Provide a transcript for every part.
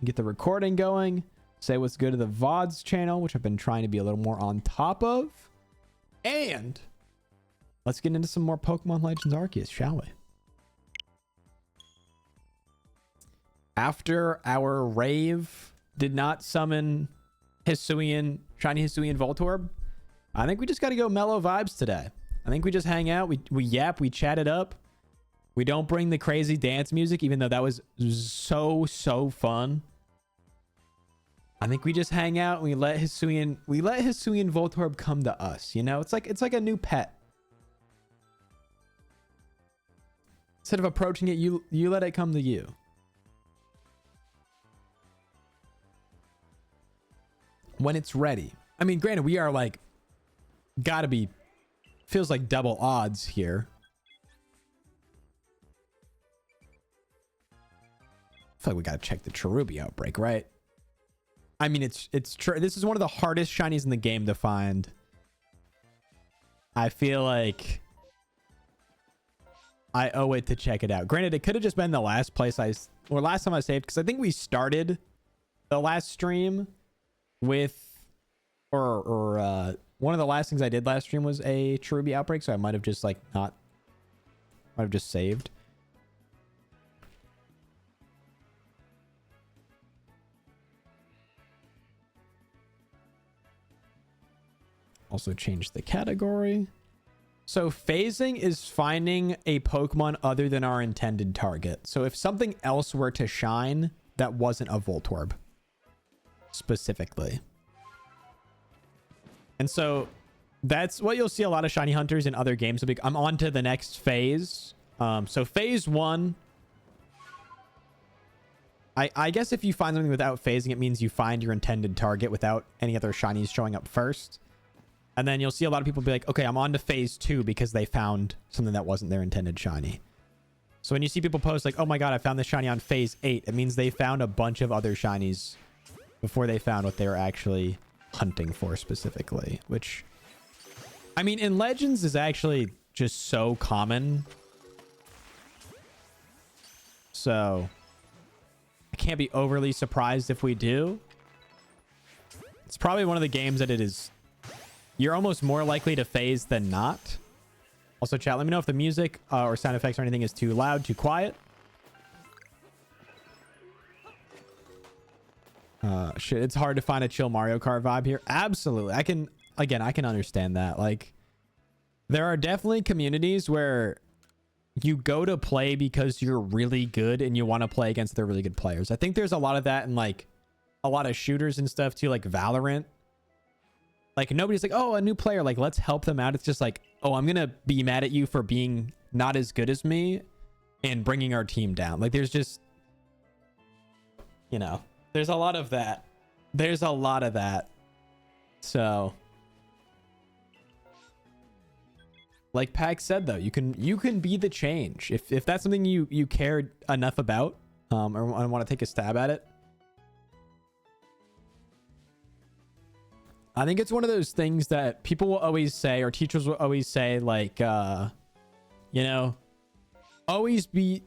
get the recording going, say what's good to the VODs channel, which I've been trying to be a little more on top of. And let's get into some more Pokemon Legends Arceus, shall we? After our rave did not summon Hisuian, shiny Hisuian Voltorb, I think we just got to go mellow vibes today. I think we just hang out, we yap, we chat it up. We don't bring the crazy dance music, even though that was so fun. I think we just hang out and we let Hisuian Voltorb come to us, you know? It's like a new pet. Instead of approaching it, you let it come to you. When it's ready. I mean, granted, we are like gotta be, feels like double odds here. I feel like we gotta check the Cherubi outbreak, right? I mean, it's true. This is one of the hardest shinies in the game to find. I feel like I owe it to check it out. Granted, it could have just been the last place last time I saved, because I think we started the last stream with one of the last things I did last stream was a Cherubi outbreak, so I might have just might have just saved. Also change the category. So phasing is finding a Pokemon other than our intended target. So if something else were to shine that wasn't a Voltorb specifically. And so that's what you'll see a lot of shiny hunters in other games. I'm on to the next phase. So phase 1. I guess if you find something without phasing, it means you find your intended target without any other shinies showing up first. And then you'll see a lot of people be like, okay, I'm on to phase 2 because they found something that wasn't their intended shiny. So when you see people post like, oh my god, I found this shiny on phase 8, it means they found a bunch of other shinies before they found what they were actually hunting for specifically. Which, I mean, in Legends is actually just so common. So I can't be overly surprised if we do. It's probably one of the games that you're almost more likely to phase than not. Also, chat, let me know if the music or sound effects or anything is too loud, too quiet. Shit, it's hard to find a chill Mario Kart vibe here. Absolutely. I can understand that. Like, there are definitely communities where you go to play because you're really good and you want to play against other really good players. I think there's a lot of that in like a lot of shooters and stuff too, like Valorant. Like, nobody's like, oh, a new player, like, let's help them out. It's just like, oh, I'm gonna be mad at you for being not as good as me and bringing our team down. Like, there's just, you know, there's a lot of that. There's a lot of that. So, like Pax said, though, you can be the change. If that's something you care enough about, or want to take a stab at it. I think it's one of those things that people will always say, or teachers will always say, like, you know, always be,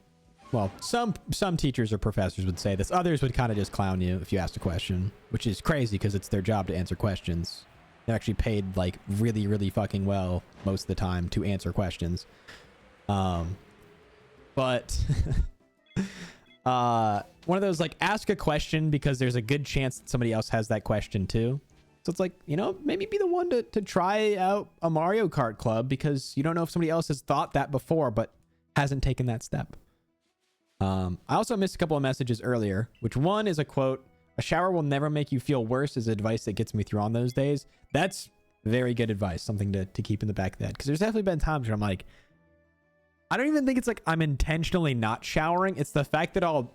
well, some teachers or professors would say this. Others would kind of just clown you if you asked a question, which is crazy because it's their job to answer questions. They're actually paid like really, really fucking well most of the time to answer questions. But one of those, like, ask a question because there's a good chance that somebody else has that question too. So it's like, you know, maybe be the one to try out a Mario Kart club because you don't know if somebody else has thought that before but hasn't taken that step. I also missed a couple of messages earlier, which one is a quote, "A shower will never make you feel worse," is advice that gets me through on those days. That's very good advice, something to keep in the back of the head. Because there's definitely been times where I'm like, I don't even think it's like I'm intentionally not showering. It's the fact that I'll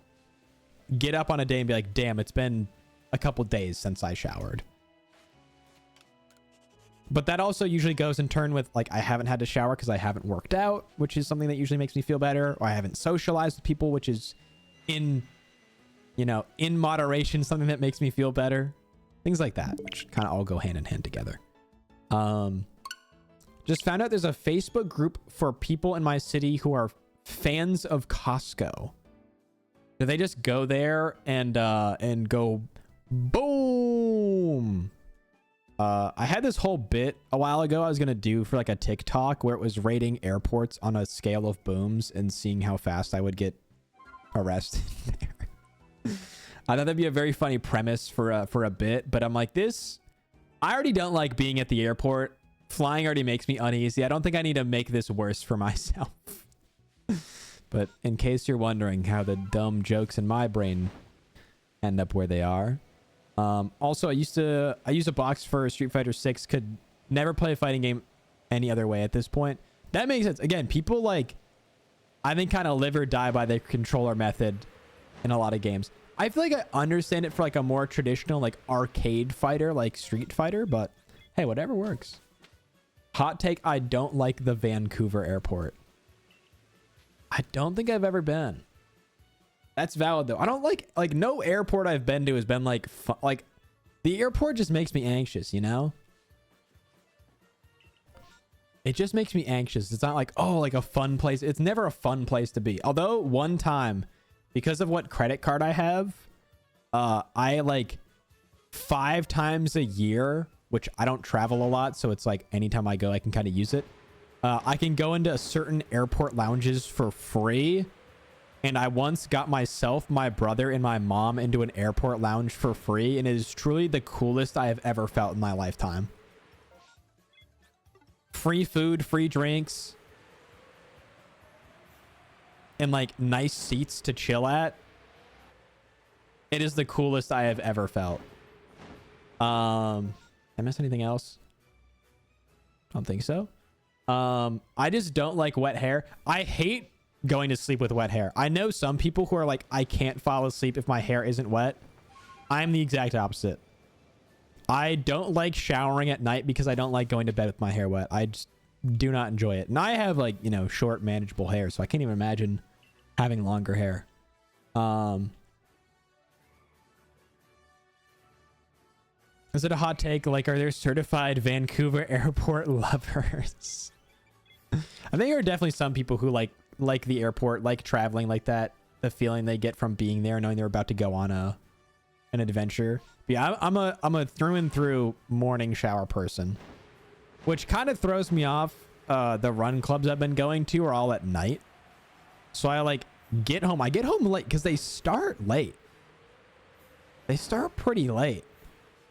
get up on a day and be like, damn, it's been a couple days since I showered. But that also usually goes in turn with, like, I haven't had to shower because I haven't worked out, which is something that usually makes me feel better. Or I haven't socialized with people, which is in moderation, something that makes me feel better. Things like that, which kind of all go hand in hand together. Just found out there's a Facebook group for people in my city who are fans of Costco. Do they just go there and go boom? I had this whole bit a while ago I was gonna do for like a TikTok where it was rating airports on a scale of booms and seeing how fast I would get arrested there. I thought that'd be a very funny premise for a bit, but I'm like, I already don't like being at the airport. Flying already makes me uneasy. I don't think I need to make this worse for myself. But in case you're wondering how the dumb jokes in my brain end up where they are. Also, I use a box for Street Fighter 6. Could never play a fighting game any other way at this point. That makes sense. Again, people like, I think, kind of live or die by the controller method in a lot of games. I feel like I understand it for like a more traditional like arcade fighter like Street Fighter, but hey, whatever works. Hot take, I don't like the Vancouver airport. I don't think I've ever been. That's valid though. I don't like no airport I've been to has been like like the airport just makes me anxious, you know? It just makes me anxious. It's not like, oh, like a fun place. It's never a fun place to be. Although one time, because of what credit card I have, I like 5 times a year, which I don't travel a lot, so it's like anytime I go, I can kind of use it. I can go into certain airport lounges for free. And I once got myself, my brother, and my mom into an airport lounge for free. And it is truly the coolest I have ever felt in my lifetime. Free food, free drinks. And like nice seats to chill at. It is the coolest I have ever felt. I miss anything else? Don't think so. I just don't like wet hair. I hate going to sleep with wet hair. I know some people who are like, I can't fall asleep if my hair isn't wet. I'm the exact opposite. I don't like showering at night because I don't like going to bed with my hair wet. I just do not enjoy it. And I have like, you know, short manageable hair, so I can't even imagine having longer hair. Is it a hot take? Like, are there certified Vancouver airport lovers? I think there are definitely some people who like the airport, like traveling like that, the feeling they get from being there, knowing they're about to go on an adventure. But yeah, I'm a through and through morning shower person, which kind of throws me off. The run clubs I've been going to are all at night, so I like get home late because they start late. They start pretty late,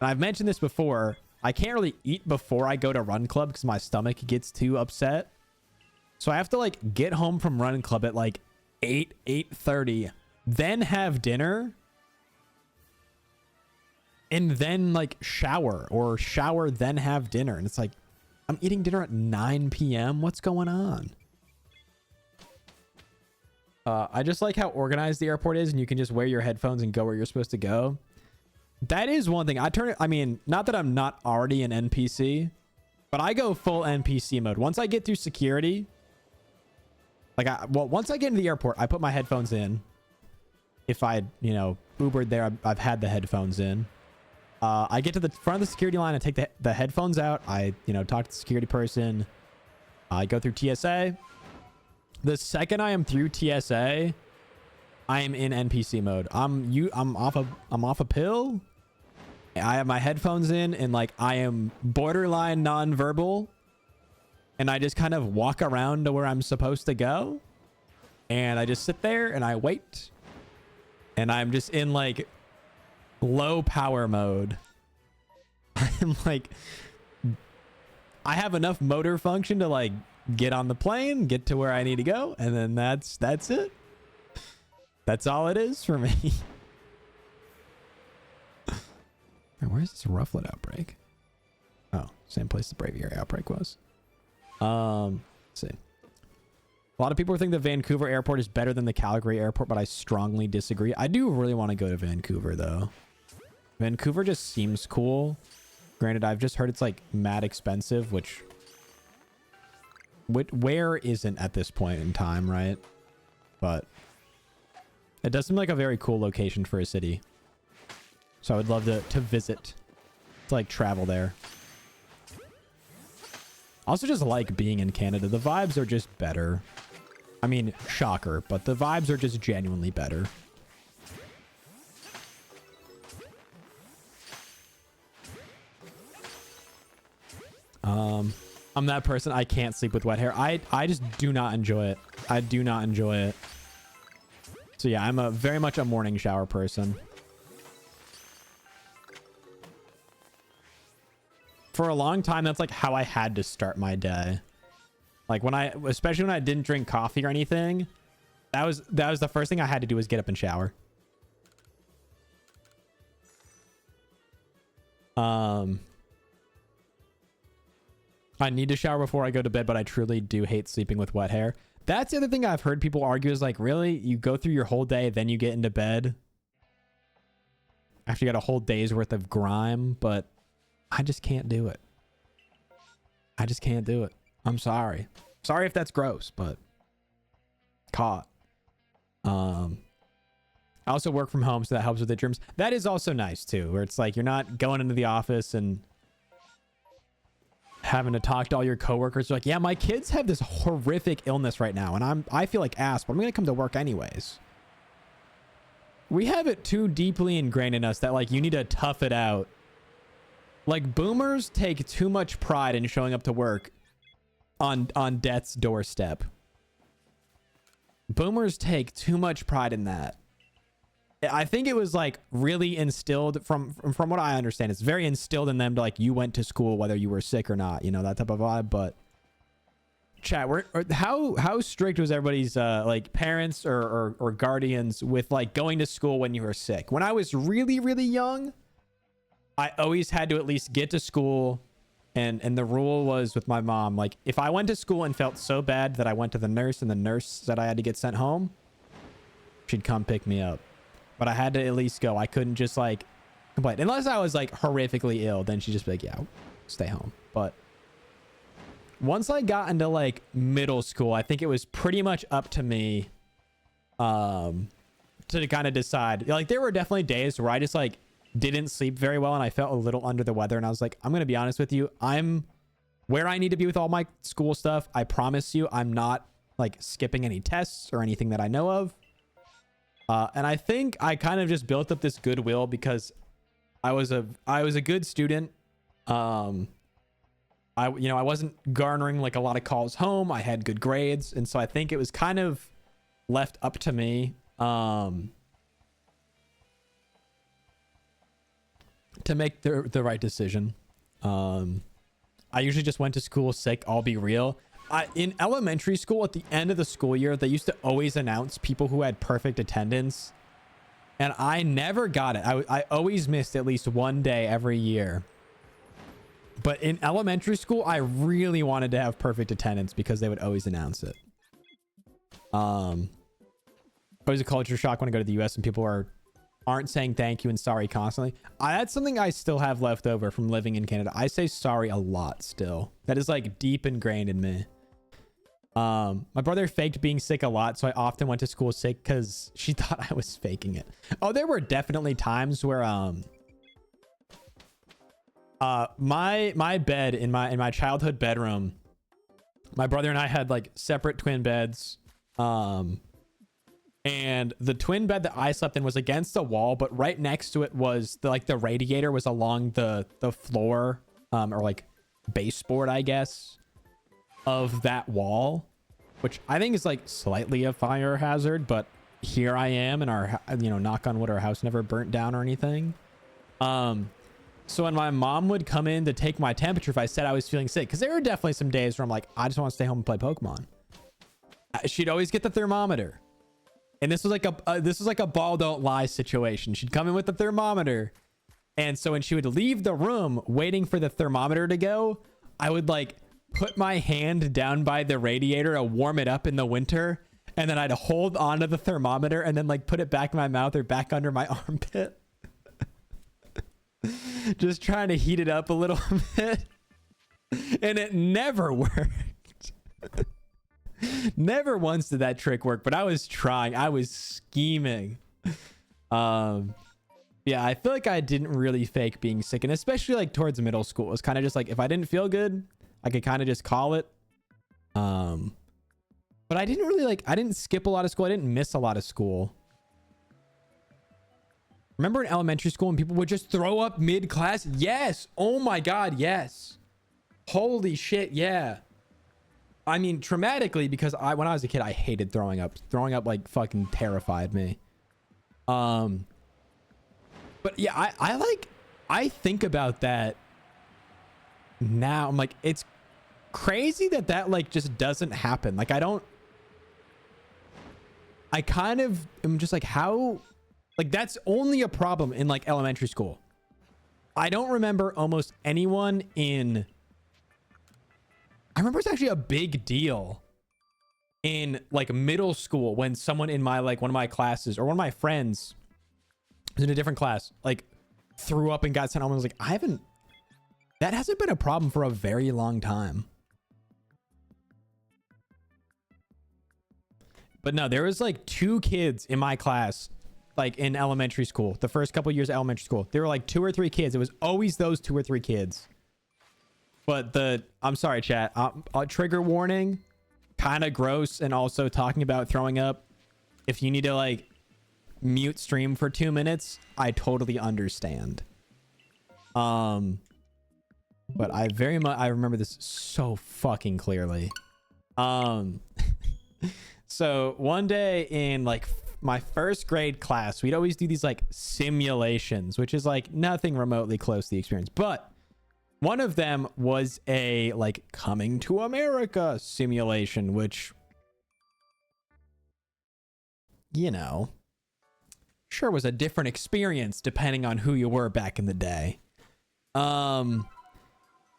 and I've mentioned this before. I can't really eat before I go to run club because my stomach gets too upset. So I have to like get home from run club at like 8:30, then have dinner, and then like shower then have dinner. And it's like, I'm eating dinner at 9 p.m. What's going on? I just like how organized the airport is and you can just wear your headphones and go where you're supposed to go. That is one thing. I mean, not that I'm not already an NPC, but I go full NPC mode. Once I get through security, once I get into the airport, I put my headphones in. If I, Ubered there, I've had the headphones in. I get to the front of the security line. I take the headphones out. I, talk to the security person. I go through TSA. The second I am through TSA, I am in NPC mode. I'm off a pill. I have my headphones in and like I am borderline nonverbal. And I just kind of walk around to where I'm supposed to go. And I just sit there and I wait. And I'm just in like low power mode. I'm like, I have enough motor function to like get on the plane, get to where I need to go. And then that's it. That's all it is for me. Where's this Rufflet outbreak? Oh, same place the Braviary outbreak was. Let's see. A lot of people think the Vancouver airport is better than the Calgary airport, but I strongly disagree. I do really want to go to Vancouver though. Vancouver just seems cool. Granted, I've just heard it's like mad expensive, which where isn't at this point in time, right? But it does seem like a very cool location for a city. So I would love to visit, to like travel there. I also just like being in Canada. The vibes are just better. I mean, shocker, but the vibes are just genuinely better. I'm that person. I can't sleep with wet hair. I just do not enjoy it. I do not enjoy it. So yeah, I'm very much a morning shower person. For a long time, that's like how I had to start my day. Like especially when I didn't drink coffee or anything, that was the first thing I had to do was get up and shower. I need to shower before I go to bed, but I truly do hate sleeping with wet hair. That's the other thing I've heard people argue is like, really? You go through your whole day, then you get into bed after you got a whole day's worth of grime, but I just can't do it. I just can't do it. I'm sorry. Sorry if that's gross, but caught. I also work from home, so that helps with the germs. That is also nice too, where it's like you're not going into the office and having to talk to all your coworkers. You're like, yeah, my kids have this horrific illness right now, and I feel like ass, but I'm gonna come to work anyways. We have it too deeply ingrained in us that like you need to tough it out. Like boomers take too much pride in showing up to work on death's doorstep. Boomers take too much pride in that. I think it was like really instilled from what I understand. It's very instilled in them to like, you went to school whether you were sick or not, you know, that type of vibe. But chat, how strict was everybody's like parents or guardians with like going to school when you were sick? When I was really, really young, I always had to at least get to school. And the rule was with my mom, like if I went to school and felt so bad that I went to the nurse and the nurse said I had to get sent home, she'd come pick me up. But I had to at least go. I couldn't just like complain. Unless I was like horrifically ill, then she'd just be like, yeah, stay home. But once I got into like middle school, I think it was pretty much up to me to kind of decide. Like there were definitely days where I just like didn't sleep very well and I felt a little under the weather. And I was like, I'm going to be honest with you. I'm where I need to be with all my school stuff. I promise you, I'm not like skipping any tests or anything that I know of. And I think I kind of just built up this goodwill because I was a good student. I wasn't garnering like a lot of calls home. I had good grades. And so I think it was kind of left up to me, to make the right decision. I usually just went to school sick. I'll be real. In elementary school, at the end of the school year, they used to always announce people who had perfect attendance. And I never got it. I always missed at least one day every year. But in elementary school, I really wanted to have perfect attendance because they would always announce it. It was a culture shock when I go to the US and people aren't saying thank you and sorry constantly. That's something I still have left over from living in Canada. I say sorry a lot still. That is like deep ingrained in me. My brother faked being sick a lot, so I often went to school sick because she thought I was faking it. Oh, there were definitely times where my bed in my childhood bedroom, my brother and I had like separate twin beds. And the twin bed that I slept in was against the wall, but right next to it was the radiator was along the floor, or like baseboard, I guess, of that wall, which I think is like slightly a fire hazard, but here I am and our, knock on wood, our house never burnt down or anything. So when my mom would come in to take my temperature, if I said I was feeling sick, because there were definitely some days where I'm like, I just want to stay home and play Pokemon. She'd always get the thermometer. And this was like a ball don't lie situation. She'd come in with the thermometer. And so when she would leave the room waiting for the thermometer to go, I would like put my hand down by the radiator to warm it up in the winter. And then I'd hold onto the thermometer and then like put it back in my mouth or back under my armpit. Just trying to heat it up a little bit. And it never worked. Never once did that trick work, but I was trying. I was scheming. Yeah, I feel like I didn't really fake being sick, and especially like towards middle school, it was kind of just like if I didn't feel good, I could kind of just call it. But I didn't really I didn't skip a lot of school. I didn't miss a lot of school. Remember in elementary school when people would just throw up mid-class? Yes. Oh my God, yes. Holy shit, yeah. I mean, traumatically, because when I was a kid, I hated throwing up. Throwing up like fucking terrified me. But yeah, I think about that now. I'm like, it's crazy that like just doesn't happen. Like, I kind of am just like, how, like, that's only a problem in like elementary school. I don't remember almost anyone in, I remember it's actually a big deal in like middle school when someone in my, like one of my classes or one of my friends was in a different class, like threw up and got sent home. I was like, that hasn't been a problem for a very long time. But no, there was like 2 kids in my class, like in elementary school, the first couple years of elementary school. There were like 2 or 3 kids. It was always those 2 or 3 kids. But I'm sorry, chat. Trigger warning, kind of gross, and also talking about throwing up. If you need to like mute stream for 2 minutes, I totally understand. But I remember this so fucking clearly. So one day in like my first grade class, we'd always do these like simulations, which is like nothing remotely close to the experience. But one of them was a like Coming to America simulation, which, you know, sure was a different experience depending on who you were back in the day. But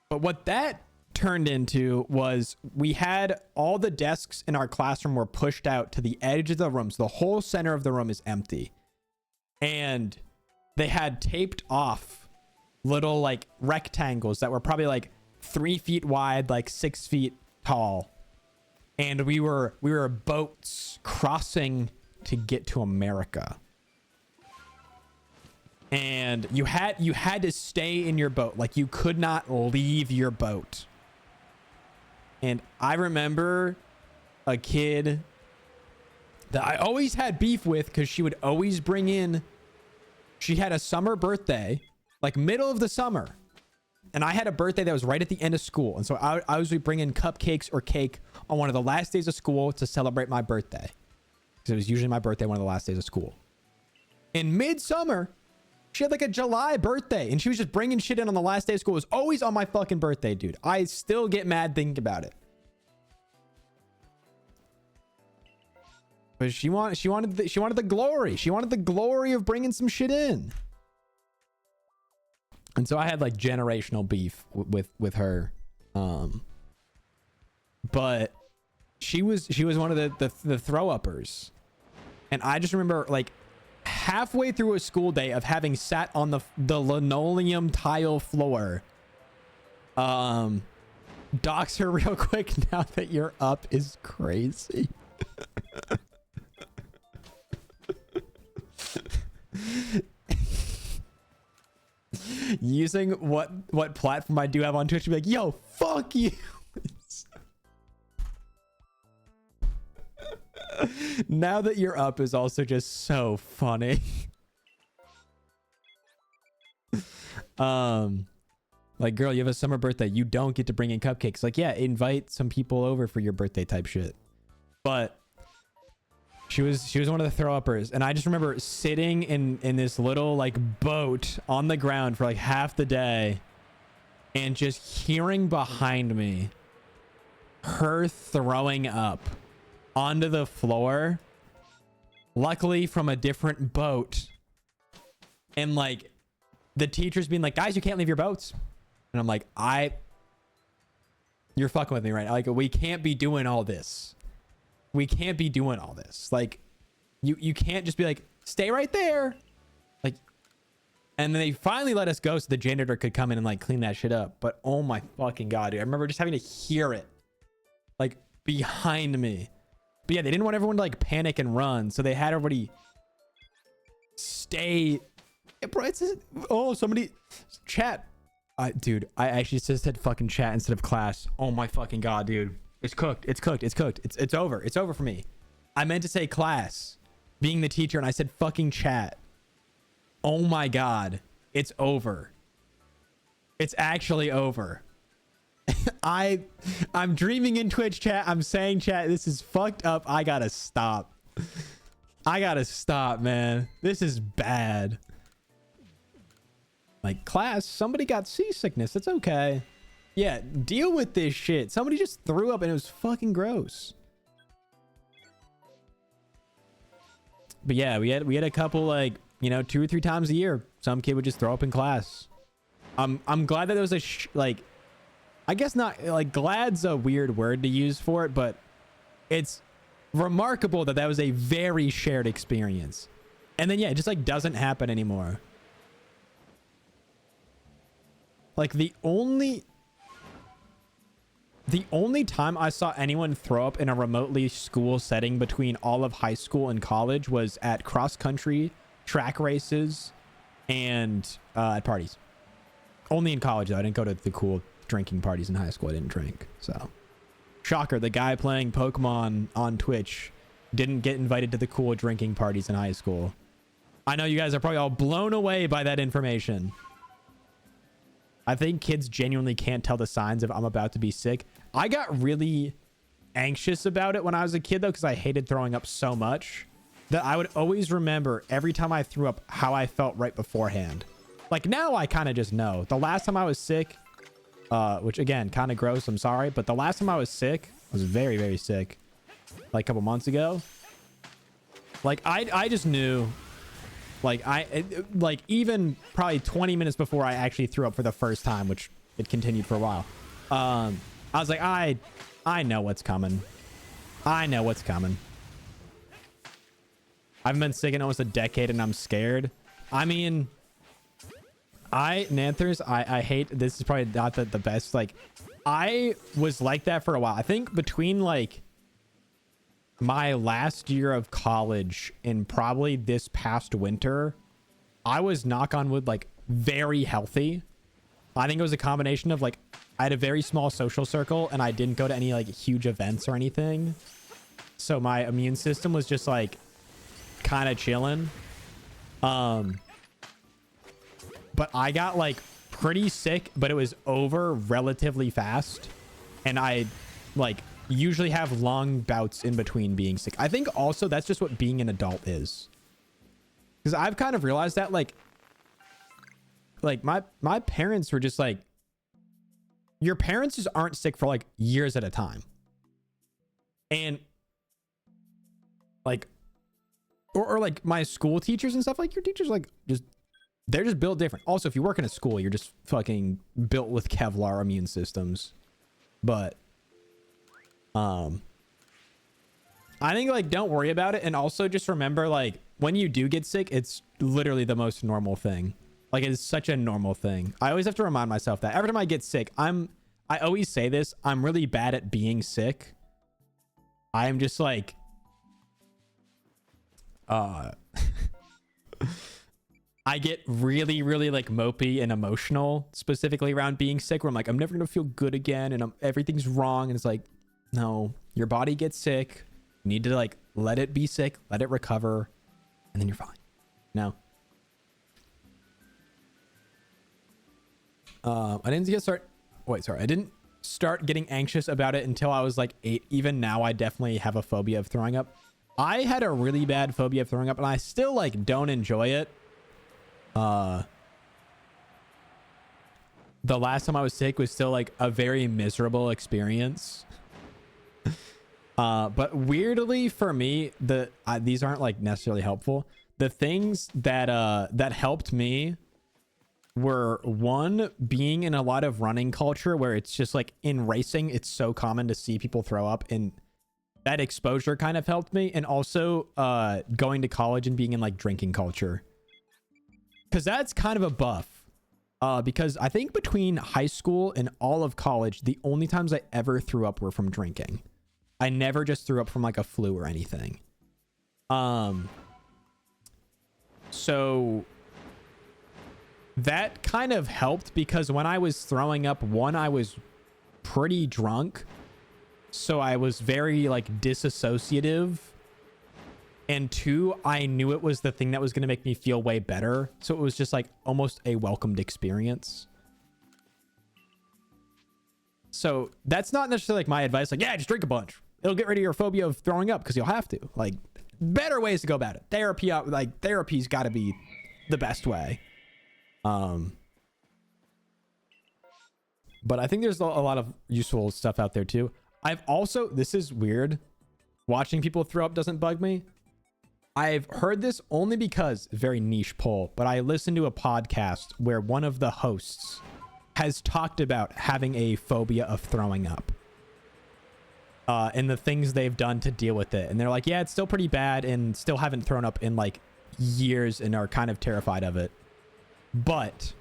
what that turned into was we had all the desks in our classroom were pushed out to the edge of the room. So the whole center of the room is empty. And they had taped off little like rectangles that were probably like 3 feet wide, like 6 feet tall. And we were boats crossing to get to America. And you had to stay in your boat. Like, you could not leave your boat. And I remember a kid that I always had beef with because she would always bring in, she had a summer birthday, like middle of the summer. And I had a birthday that was right at the end of school. And so I was bringing cupcakes or cake on one of the last days of school to celebrate my birthday. Because it was usually my birthday, one of the last days of school. In midsummer, she had like a July birthday and she was just bringing shit in on the last day of school. It was always on my fucking birthday, dude. I still get mad thinking about it. But she wanted the glory. She wanted the glory of bringing some shit in. And so I had like generational beef with her. But she was one of the throw uppers. And I just remember like halfway through a school day of having sat on the linoleum tile floor. Dox her real quick now that you're up is crazy. Using what platform I do have on Twitch to be like, yo, fuck you. Now that you're up is also just so funny. Like, girl, you have a summer birthday, you don't get to bring in cupcakes. Like, yeah, invite some people over for your birthday type shit. But she was one of the throw uppers, and I just remember sitting in this little like boat on the ground for like half the day and just hearing behind me her throwing up onto the floor, luckily from a different boat. And like the teachers being like, guys, you can't leave your boats. And I'm like, you're fucking with me, right? Like, we can't be doing all this. We can't be doing all this. Like, you can't just be like, stay right there. Like, and then they finally let us go so the janitor could come in and like clean that shit up. But oh my fucking God, dude. I remember just having to hear it like behind me. But yeah, they didn't want everyone to like panic and run. So they had everybody stay. Yeah, bro, somebody chat. Dude, I actually just said fucking chat instead of class. Oh my fucking God, dude. It's cooked. It's cooked. It's cooked. It's over. It's over for me. I meant to say class, being the teacher, and I said fucking chat. Oh my God. It's over. It's actually over. I'm dreaming in Twitch chat. I'm saying chat, this is fucked up. I gotta stop. I gotta stop, man. This is bad. Like, class, somebody got seasickness. It's okay. Yeah, deal with this shit. Somebody just threw up and it was fucking gross. But yeah, we had a couple, like, you know, 2 or 3 times a year, some kid would just throw up in class. I'm glad that there was a like, I guess not, like, glad's a weird word to use for it, but it's remarkable that that was a very shared experience. And then yeah, it just like doesn't happen anymore. Like the only time I saw anyone throw up in a remotely school setting between all of high school and college was at cross country, track races, and at parties. Only in college though. I didn't go to the cool drinking parties in high school. I didn't drink. So shocker, the guy playing Pokemon on Twitch didn't get invited to the cool drinking parties in high school. I know you guys are probably all blown away by that information. I think kids genuinely can't tell the signs of I'm about to be sick. I got really anxious about it when I was a kid though, because I hated throwing up so much that I would always remember every time I threw up how I felt right beforehand. Like now I kind of just know. The last time I was sick, which again, kind of gross, I'm sorry, but the last time I was sick, I was very, very sick, like a couple months ago. Like I just knew. Like like even probably 20 minutes before I actually threw up for the first time, which it continued for a while. I was like, I know what's coming. I know what's coming. I've been sick in almost a decade and I'm scared. I mean, Nanthers, I hate, this is probably not the best. Like I was like that for a while. I think between like my last year of college and probably this past winter, I was, knock on wood, like very healthy. I think it was a combination of like I had a very small social circle and I didn't go to any like huge events or anything, so my immune system was just like kind of chilling. But I got like pretty sick, but it was over relatively fast, and I like usually have long bouts in between being sick. I think also that's just what being an adult is, because I've kind of realized that like my parents were just like, your parents just aren't sick for like years at a time, and like or like my school teachers and stuff, like your teachers like just, they're just built different. Also, if you work in a school, you're just fucking built with Kevlar immune systems. But I think like don't worry about it, and also just remember like when you do get sick, it's literally the most normal thing. Like it is such a normal thing. I always have to remind myself that every time I get sick, I always say this, I'm really bad at being sick. I am just like I get really, really like mopey and emotional, specifically around being sick, where I'm like, I'm never gonna feel good again, and everything's wrong. And it's like, no, your body gets sick. You need to like let it be sick, let it recover, and then you're fine. No. I didn't start getting anxious about it until I was like 8. Even now, I definitely have a phobia of throwing up. I had a really bad phobia of throwing up, and I still like don't enjoy it. The last time I was sick was still like a very miserable experience. But weirdly for me, these aren't like necessarily helpful. The things that helped me were, one, being in a lot of running culture where it's just like in racing, it's so common to see people throw up, and that exposure kind of helped me. And also going to college and being in like drinking culture, because that's kind of a buff. Because I think between high school and all of college, the only times I ever threw up were from drinking. I never just threw up from like a flu or anything. So that kind of helped, because when I was throwing up, one, I was pretty drunk, so I was very like disassociative, and two, I knew it was the thing that was going to make me feel way better, so it was just like almost a welcomed experience. So that's not necessarily like my advice. Like, yeah, just drink a bunch. It'll get rid of your phobia of throwing up because you'll have to. Like, better ways to go about it. Therapy's got to be the best way. But I think there's a lot of useful stuff out there too. I've also, this is weird, watching people throw up doesn't bug me. I've heard this only because, very niche poll, but I listened to a podcast where one of the hosts has talked about having a phobia of throwing up. And the things they've done to deal with it. And they're like, yeah, it's still pretty bad and still haven't thrown up in like years and are kind of terrified of it. But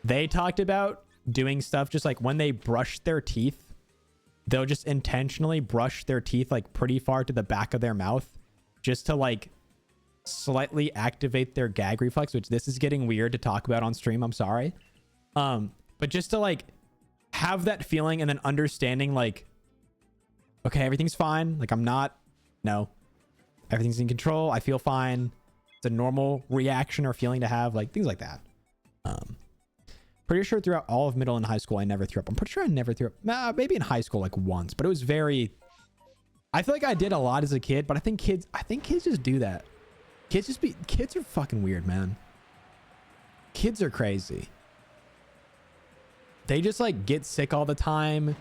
they talked about doing stuff just like when they brush their teeth, they'll just intentionally brush their teeth like pretty far to the back of their mouth just to like slightly activate their gag reflex, which this is getting weird to talk about on stream. I'm sorry. But just to like have that feeling and then understanding like, okay, everything's fine. Like everything's in control. I feel fine. It's a normal reaction or feeling to have, like things like that. Pretty sure throughout all of middle and high school, I never threw up. I'm pretty sure I never threw up. Maybe in high school, like once, but it was very, I feel like I did a lot as a kid, but I think kids just do that. Kids are fucking weird, man. Kids are crazy. They just like get sick all the time.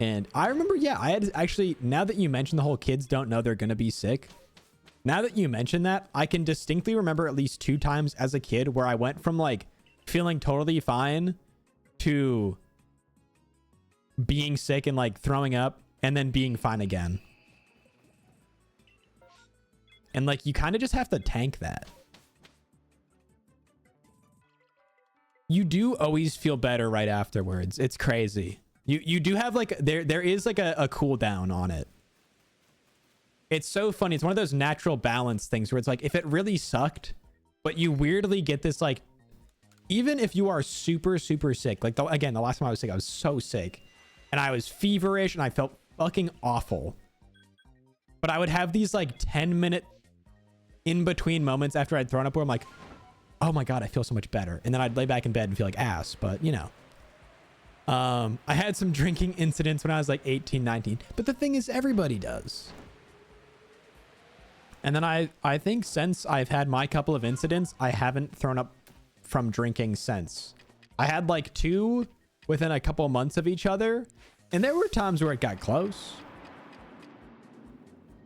And I remember, yeah, I had actually, now that you mentioned the whole kids don't know they're going to be sick. Now that you mention that, I can distinctly remember at least 2 times as a kid where I went from like feeling totally fine to being sick and like throwing up and then being fine again. And like, you kind of just have to tank that. You do always feel better right afterwards. It's crazy. You do have like, there is like a cool down on it. It's so funny. It's one of those natural balance things where it's like, if it really sucked, but you weirdly get this, like, even if you are super, super sick, like again, the last time I was sick, I was so sick and I was feverish and I felt fucking awful. But I would have these like 10-minute in between moments after I'd thrown up where I'm like, oh my God, I feel so much better. And then I'd lay back in bed and feel like ass, but you know. I had some drinking incidents when I was like 18, 19, but the thing is everybody does. And then I think since I've had my couple of incidents, I haven't thrown up from drinking since. I had like 2 within a couple months of each other. And there were times where it got close.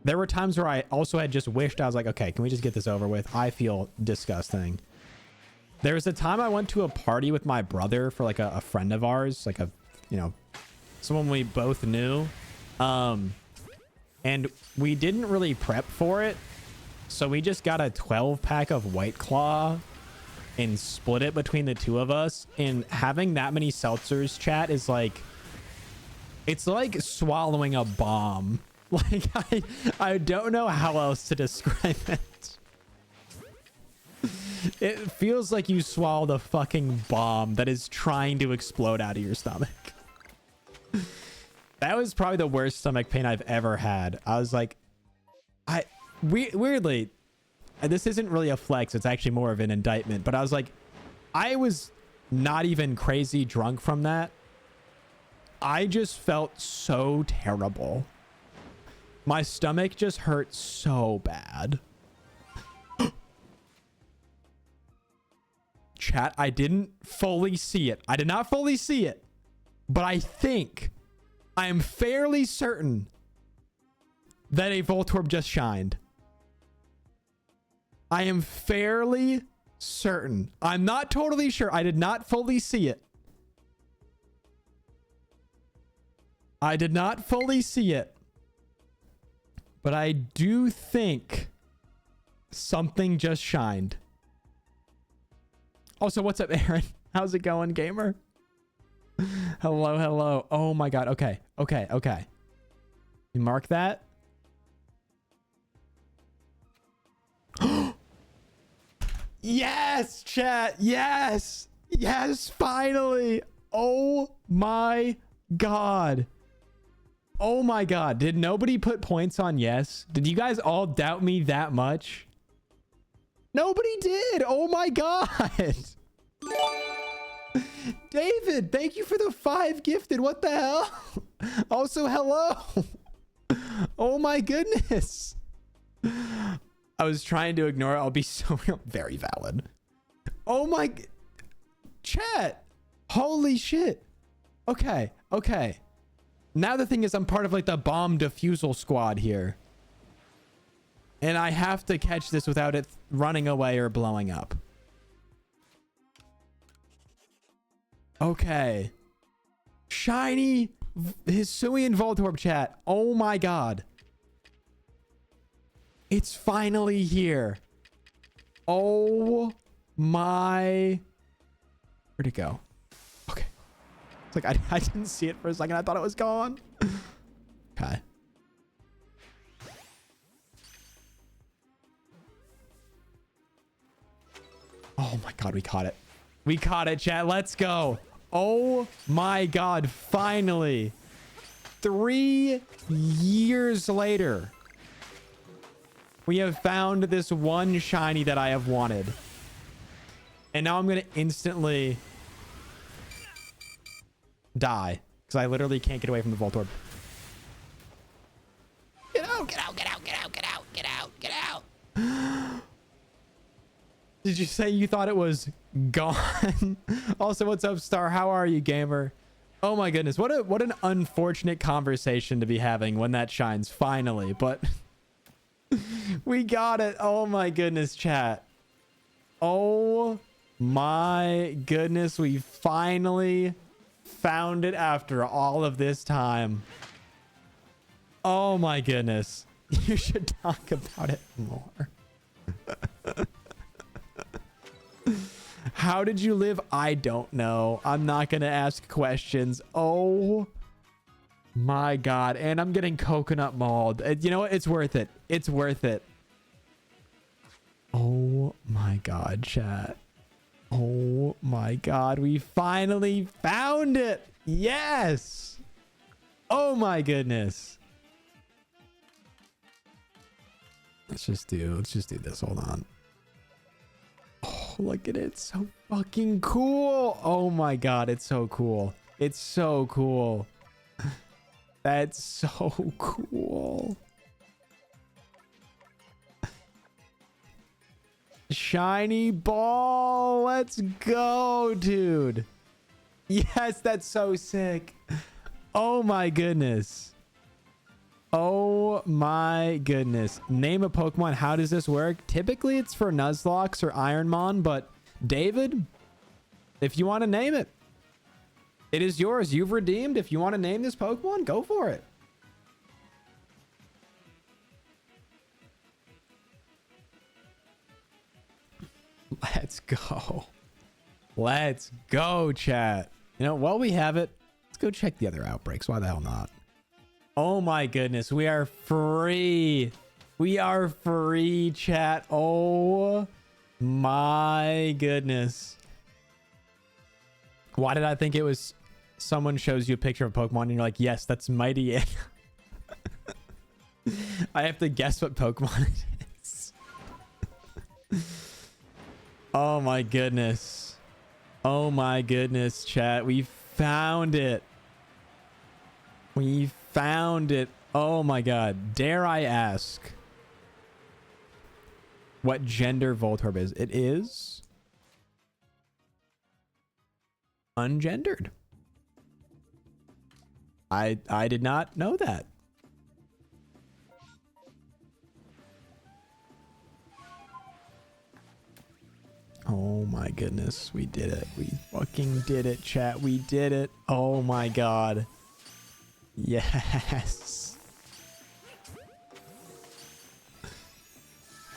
There were times where I also had just wished, I was like, okay, can we just get this over with? I feel disgusting. There was a time I went to a party with my brother for like a friend of ours, like someone we both knew. And we didn't really prep for it. So we just got a 12-pack of White Claw and split it between the 2 of us. And having that many seltzers, chat, is like, it's like swallowing a bomb. Like, I don't know how else to describe it. It feels like you swallowed a fucking bomb that is trying to explode out of your stomach. That was probably the worst stomach pain I've ever had. I was like, weirdly, this isn't really a flex. It's actually more of an indictment. But I was like, I was not even crazy drunk from that. I just felt so terrible. My stomach just hurt so bad. Chat, I didn't fully see it. I did not fully see it. But I am fairly certain that a Voltorb just shined. I am fairly certain. I'm not totally sure. I did not fully see it. I did not fully see it. But I do think something just shined. Also, what's up, Aaron? How's it going, gamer? Hello, hello. Oh my God. Okay. You mark that. Yes, chat. Yes. Yes, finally. Oh my God. Oh my God. Did nobody put points on yes? Did you guys all doubt me that much? Nobody did. Oh my God. David, thank you for the 5 gifted. What the hell? Also, hello. Oh my goodness. I was trying to ignore it. I'll be so real. Very valid. Oh my... Chat. Holy shit. Okay. Okay. Now the thing is, I'm part of like the bomb defusal squad here. And I have to catch this without it running away or blowing up. Okay. Shiny Hisuian Voltorb, chat. Oh my god. It's finally here. Oh my... Where'd it go? Okay. It's like I didn't see it for a second. I thought it was gone. Okay. Oh my god, we caught it. We caught it, chat. Let's go. Oh my god, finally. 3 years later, we have found this one shiny that I have wanted. And now I'm going to instantly die because I literally can't get away from the Voltorb. Get out, get out, get out, get out, get out, get out, get out. Did you say you thought it was gone? Also, what's up, Star? How are you, gamer? Oh my goodness. What an unfortunate conversation to be having when that shines finally, but we got it. Oh my goodness, chat. Oh my goodness. We finally found it after all of this time. Oh my goodness. You should talk about it more. How did you live? I don't know. I'm not going to ask questions. Oh my god. And I'm getting coconut mauled. You know what? It's worth it. It's worth it. Oh my god, chat. Oh my god. We finally found it. Yes. Oh my goodness. Let's just do this. Hold on. Oh, look at it. It's so fucking cool. Oh my god, it's so cool. It's so cool. That's so cool. Shiny ball. Let's go, dude. Yes, that's so sick. Oh my goodness. Oh my goodness. Name a Pokemon. How does this work? Typically, it's for Nuzlocke or Ironmon, but David, if you want to name it, it is yours. You've redeemed. If you want to name this Pokemon, go for it. Let's go. Let's go, chat. You know, while we have it, let's go check the other outbreaks. Why the hell not? Oh my goodness. We are free. We are free, chat. Oh my goodness. Why did I think it was someone shows you a picture of a Pokemon and you're like, yes, that's Mighty. I have to guess what Pokemon it is. Oh my goodness. Oh my goodness, chat. We found it. We found it. Oh my god. Dare I ask what gender Voltorb is? It is ungendered. I did not know that. Oh my goodness. We did it. We fucking did it, chat. We did it. Oh my god. Yes.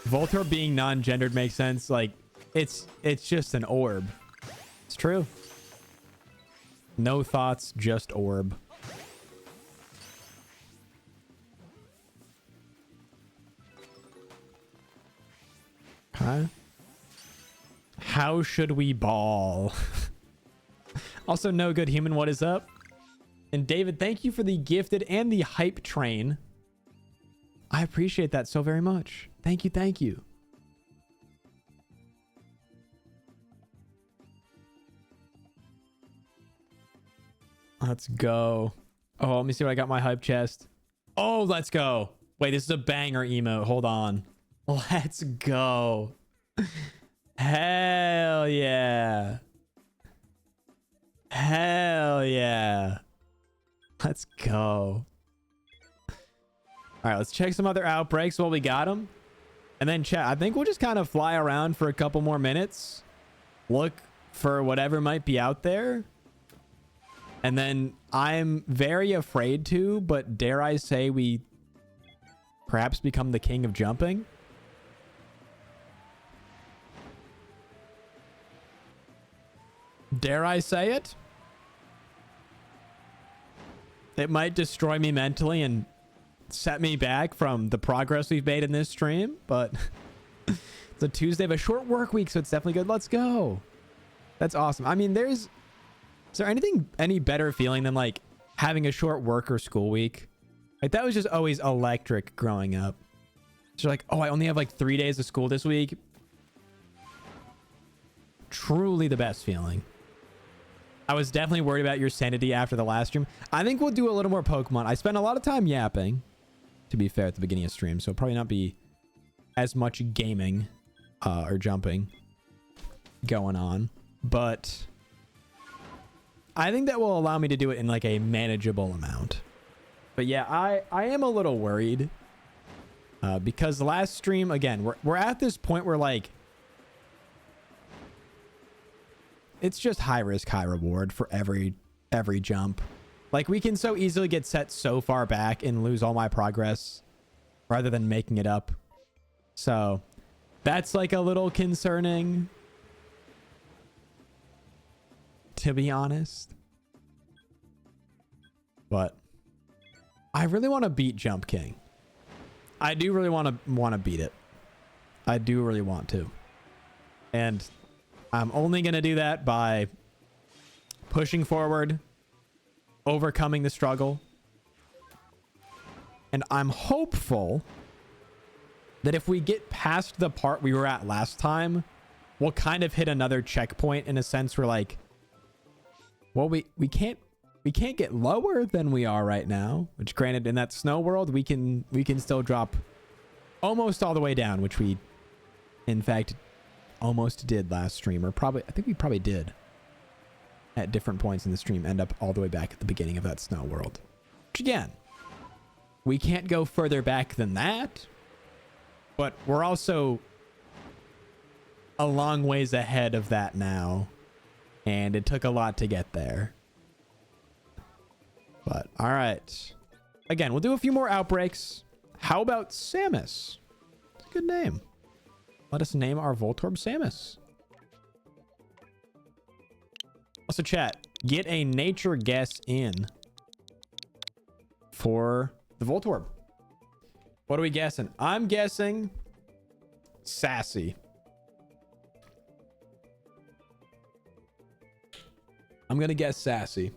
Voltorb being non-gendered makes sense. Like, it's just an orb. It's true. No thoughts, just orb. Okay. How should we ball? Also, no good human. What is up? And David, thank you for the gifted and the hype train. I appreciate that so very much. Thank you. Thank you. Let's go. Oh, let me see what I got in my hype chest. Oh, let's go. Wait, this is a banger emote. Hold on. Let's go. Hell yeah. Hell yeah. Let's go. All right, let's check some other outbreaks while we got them. And then chat. I think we'll just kind of fly around for a couple more minutes. Look for whatever might be out there. And then I'm very afraid to, but dare I say we perhaps become the king of jumping? Dare I say it? It might destroy me mentally and set me back from the progress we've made in this stream, but it's a Tuesday of a short work week, so it's definitely good. Let's go. That's awesome. I mean, is there any better feeling than like having a short work or school week? Like that was just always electric growing up. So like, oh, I only have like 3 days of school this week. Truly the best feeling. I was definitely worried about your sanity after the last stream. I think we'll do a little more Pokemon. I spent a lot of time yapping, to be fair, at the beginning of stream, so probably not be as much gaming or jumping going on. But I think that will allow me to do it in like a manageable amount. But yeah, I am a little worried because the last stream, again, we're at this point where like it's just high risk, high reward for every jump. Like we can so easily get set so far back and lose all my progress rather than making it up. So that's like a little concerning, to be honest. But I really want to beat Jump King. I do really want to beat it. I do really want to. And I'm only going to do that by pushing forward, overcoming the struggle. And I'm hopeful that if we get past the part we were at last time, we'll kind of hit another checkpoint in a sense where like, well, we can't get lower than we are right now, which granted in that snow world, we can still drop almost all the way down, which we in fact almost did last stream, or probably, I think we probably did at different points in the stream end up all the way back at the beginning of that snow world. Which again, we can't go further back than that, but we're also a long ways ahead of that now, and it took a lot to get there. But all right, again, we'll do a few more outbreaks. How about Samus? It's a good name. Let us name our Voltorb Samus. Also, chat, get a nature guess in for the Voltorb. What are we guessing? I'm guessing sassy. I'm gonna guess sassy.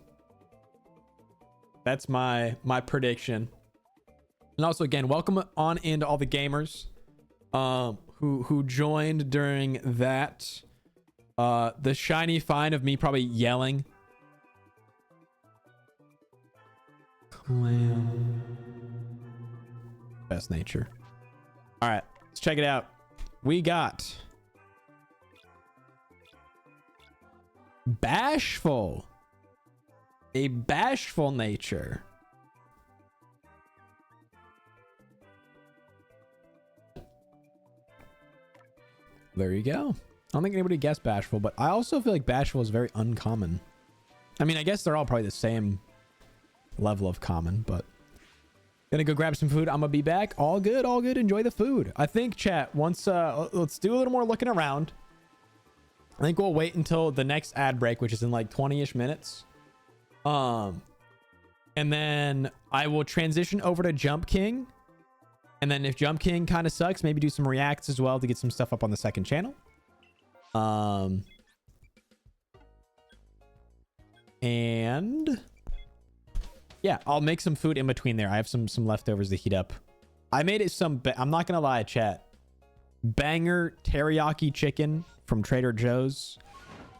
That's my prediction. And also, again, welcome on into all the gamers who joined during that. The shiny find of me probably yelling. Clam. Best nature. All right, let's check it out. We got bashful. A bashful nature. There you go. I don't think anybody guessed bashful, but I also feel like bashful is very uncommon. I mean, I guess they're all probably the same level of common, but gonna go grab some food. I'm gonna be back. All good, all good. Enjoy the food. I think chat, once let's do a little more looking around. I think we'll wait until the next ad break, which is in like 20-ish minutes. And then I will transition over to Jump King. And then if Jump King kind of sucks, maybe do some reacts as well to get some stuff up on the second channel. And yeah, I'll make some food in between there. I have some leftovers to heat up. I made it I'm not gonna lie, chat. Banger teriyaki chicken from Trader Joe's,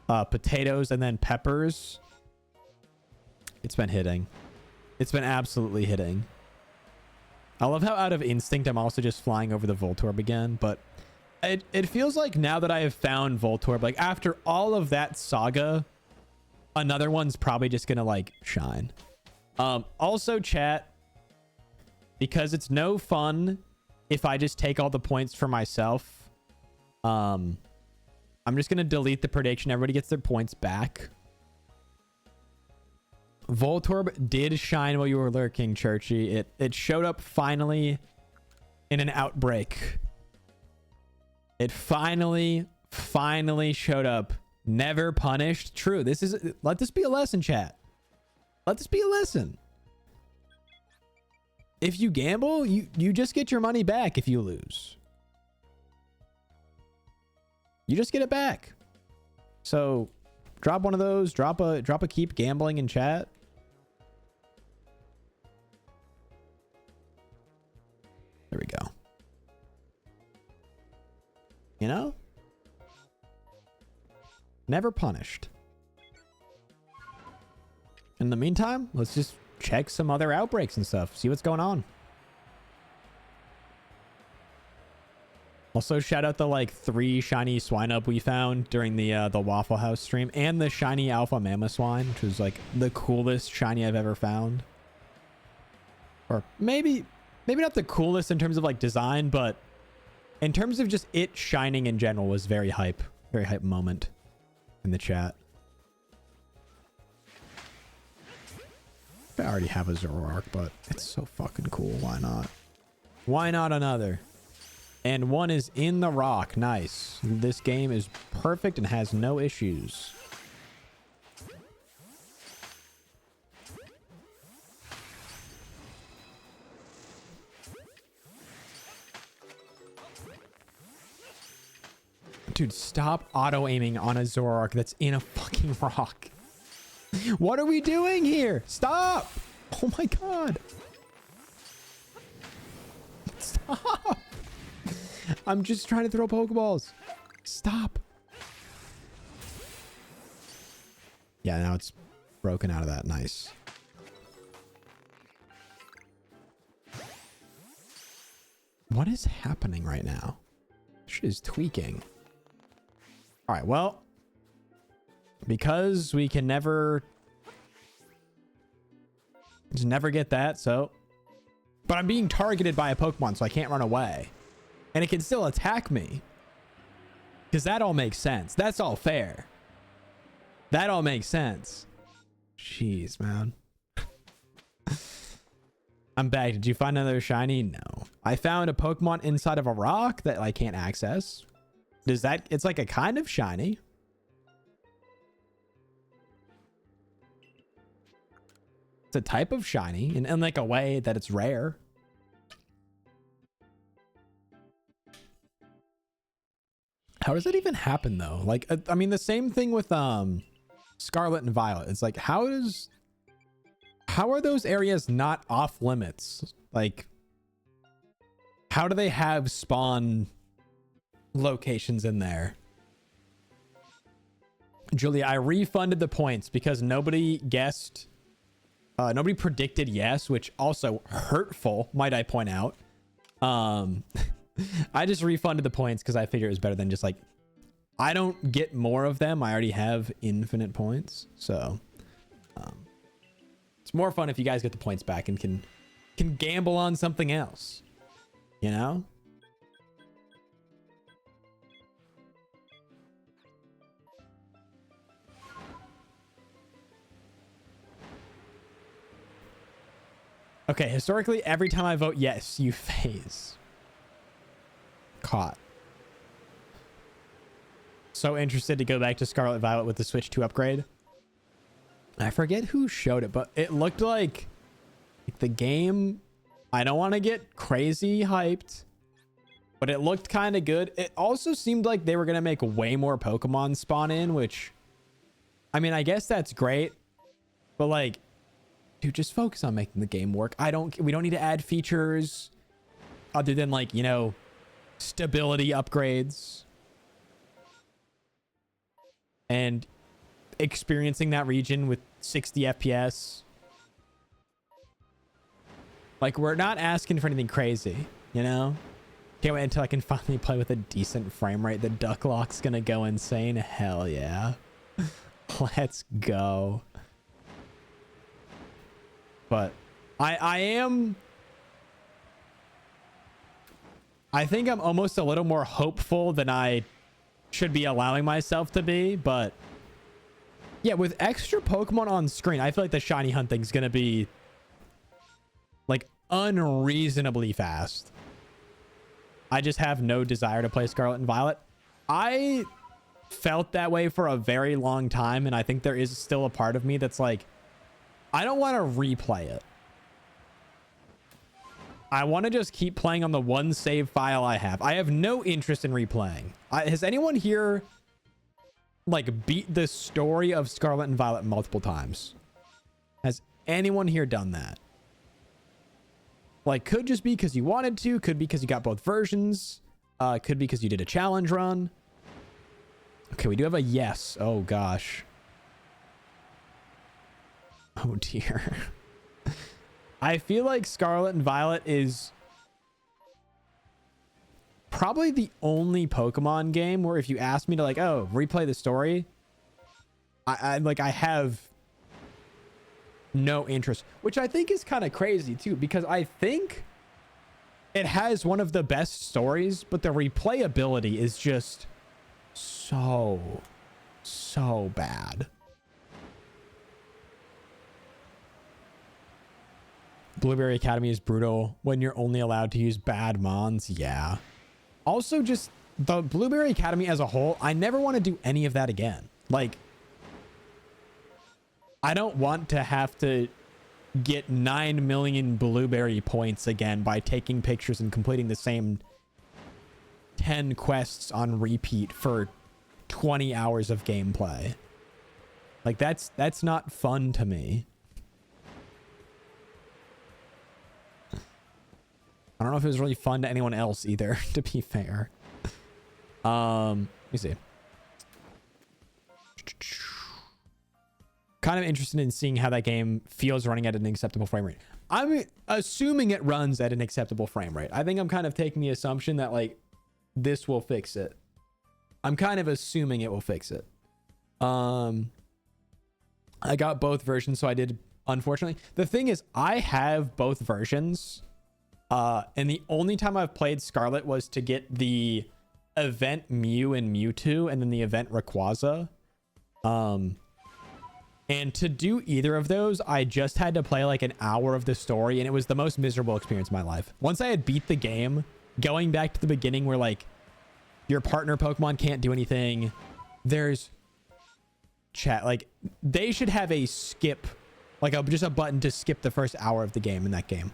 potatoes, and then peppers. It's been hitting. It's been absolutely hitting. I love how out of instinct I'm also just flying over the Voltorb again, but it feels like now that I have found Voltorb, like after all of that saga, another one's probably just gonna like shine. Also chat, because it's no fun if I just take all the points for myself. I'm just gonna delete the prediction. Everybody gets their points back. Voltorb did shine while you were lurking, Churchy. It showed up finally in an outbreak. It finally showed up. Never punished. True. Let this be a lesson, chat. Let this be a lesson. If you gamble, you just get your money back if you lose. You just get it back. So drop one of those, drop a keep gambling in chat. There we go. You know? Never punished. In the meantime, let's just check some other outbreaks and stuff. See what's going on. Also, shout out the like 3 shiny Swinub we found during the Waffle House stream, and the shiny Alpha Mamoswine, which was like the coolest shiny I've ever found. Or maybe not the coolest in terms of like design, but in terms of just it shining in general was very hype moment in the chat. I already have a Zoroark, but it's so fucking cool. Why not? Why not another? And one is in the rock. Nice. This game is perfect and has no issues. Dude, stop auto-aiming on a Zoroark that's in a fucking rock. What are we doing here? Stop! Oh my god. Stop! I'm just trying to throw Pokeballs. Stop. Yeah, now it's broken out of that. Nice. What is happening right now? Shit is tweaking. All right, well, because we can never get that, so, but I'm being targeted by a Pokemon, so I can't run away, and it can still attack me, because that all makes sense. That's all fair. That all makes sense. Jeez, man. I'm back. Did you find another shiny? No. I found a Pokemon inside of a rock that I can't access. Does that, it's like a kind of shiny. It's a type of shiny in like a way that it's rare. How does that even happen though? Like, I mean, the same thing with Scarlet and Violet. It's like, how are those areas not off limits? Like, how do they have spawn locations in there? Julia, I refunded the points because nobody guessed, nobody predicted yes, which also hurtful, might I point out. I just refunded the points because I figured it was better than just like, I don't get more of them. I already have infinite points, so it's more fun if you guys get the points back and can gamble on something else, you know? Okay, historically, every time I vote yes, you phase. Caught. So interested to go back to Scarlet Violet with the Switch 2 upgrade. I forget who showed it, but it looked like the game, I don't want to get crazy hyped, but it looked kind of good. It also seemed like they were going to make way more Pokemon spawn in, which, I mean, I guess that's great, but like, dude, just focus on making the game work. We don't need to add features other than like, you know, stability upgrades and experiencing that region with 60 FPS Like, we're not asking for anything crazy, you know? Can't wait until I can finally play with a decent frame rate. The duck lock's gonna go insane. Hell yeah. Let's go. But I think I'm almost a little more hopeful than I should be allowing myself to be, but yeah, with extra Pokemon on screen, I feel like the shiny hunting's gonna be like unreasonably fast. I just have no desire to play Scarlet and Violet. I felt that way for a very long time, and I think there is still a part of me that's like, I don't want to replay it. I want to just keep playing on the one save file I have. I have no interest in replaying. Has anyone here like beat the story of Scarlet and Violet multiple times? Has anyone here done that? Like, could just be because you wanted to, could be because you got both versions, could be because you did a challenge run. Okay, we do have a yes. Oh gosh. Oh dear. I feel like Scarlet and Violet is probably the only Pokemon game where if you ask me to like, oh, replay the story, I have no interest, which I think is kind of crazy too, because I think it has one of the best stories, but the replayability is just so bad. Blueberry Academy is brutal when you're only allowed to use bad mons. Yeah. Also, just the Blueberry Academy as a whole, I never want to do any of that again. Like, I don't want to have to get 9 million Blueberry points again by taking pictures and completing the same 10 quests on repeat for 20 hours of gameplay. Like, that's not fun to me. I don't know if it was really fun to anyone else either, to be fair. Let me see. Kind of interested in seeing how that game feels running at an acceptable frame rate. I'm assuming it runs at an acceptable frame rate. I think I'm kind of taking the assumption that like this will fix it. I'm kind of assuming it will fix it. I got both versions, so I did, unfortunately. The thing is, I have both versions. And the only time I've played Scarlet was to get the event Mew and Mewtwo and then the event Rayquaza. And to do either of those, I just had to play like an hour of the story, and it was the most miserable experience of my life. Once I had beat the game, going back to the beginning where like your partner Pokemon can't do anything, there's chat, like they should have a skip, like just a button to skip the first hour of the game in that game.